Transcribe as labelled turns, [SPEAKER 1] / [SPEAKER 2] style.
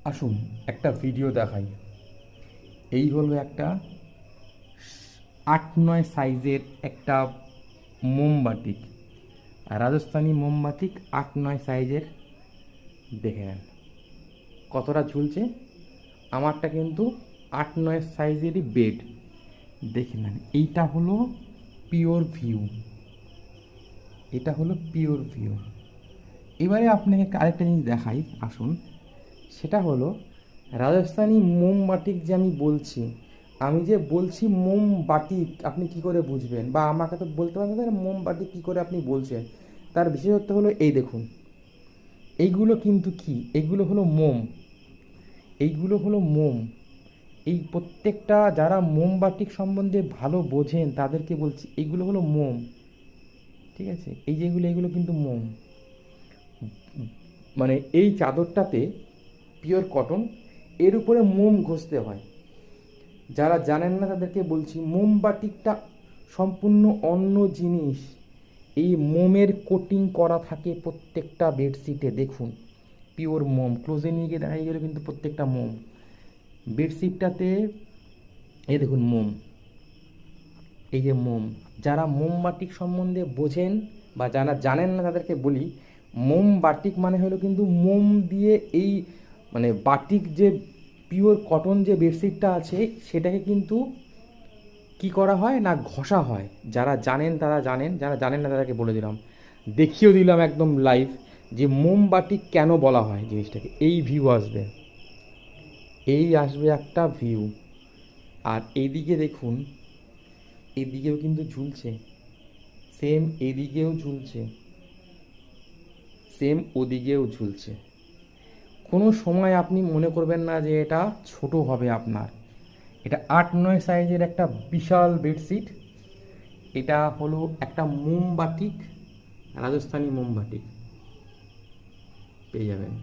[SPEAKER 1] আসুন একটা ভিডিও দেখাই। এই হলো একটা 8-9 সাইজের একটা মোমবাতিক, রাজস্থানি মোমবাতিক 8-9 সাইজের। দেখে নেন কতটা ঝুলছে। আমারটা কিন্তু 8-9 সাইজেরই বেড। দেখে নেন, এইটা হলো পিওর ভিউ, এটা হলো পিওর ভিউ। এবারে আপনাকে আরেকটা জিনিস দেখাই, আসুন। সেটা হলো রাজস্থানি মোমবাতিক যে আমি বলছি, আমি যে বলছি মোমবাতিক, আপনি কি করে বুঝবেন? বা আমাকে তো বলতে পারবেন না মোমবাতিক কী করে আপনি বলছেন। তার বিশেষত্ব হলো এই দেখুন, এইগুলো কিন্তু কি, এগুলো হলো মোম, এইগুলো হলো মোম। এই প্রত্যেকটা যারা মোমবাতিক সম্বন্ধে ভালো বোঝেন তাদেরকে বলছি, এইগুলো হলো মোম। ঠিক আছে, এই যেগুলো এগুলো কিন্তু মোম। মানে এই চাদরটাতে পিওর কটন, এর উপরে মোম ঘষতে হয়। যারা জানেন না তাদেরকে বলছি, মোমবাতিকটা সম্পূর্ণ অন্য জিনিস। এই মোমের কোটিং করা থাকে প্রত্যেকটা বেডশিটে। দেখুন পিওর মোম, ক্লোজে নিয়ে গিয়ে দেখা গেলে কিন্তু প্রত্যেকটা মোম বেডশিটটাতে। এই দেখুন মোম, এই যে মোম। যারা মোমবাতিক সম্বন্ধে বোঝেন বা যারা জানেন না তাদেরকে বলি, মোমবাতিক মানে হলো কিন্তু মোম দিয়ে এই মানে বাটিক যে পিওর কটন যে বেডশিটটা আছে সেটাকে কিন্তু কি করা হয় না, ঘষা হয়। যারা জানেন তারা জানেন, যারা জানেন না তাদেরকে বলে দিলাম, দেখিয়ে দিলাম একদম লাইভ যে মোমবাতিক কেন বলা হয় জিনিসটাকে। এই ভিউ আসবে, এই আসবে একটা ভিউ। আর এইদিকে দেখুন, এদিকেও কিন্তু ঝুলছে, সেম এদিকেও ঝুলছে, সেম ওদিকেও ঝুলছে। কোনো সময় আপনি মনে করবেন না যে এটা ছোট হবে আপনার। এটা 8-9 সাইজের একটা বিশাল বেডশিট। এটা হলো একটা মোমবাতিক, রাজস্থানি মোমবাতিক পেয়ে যাবেন।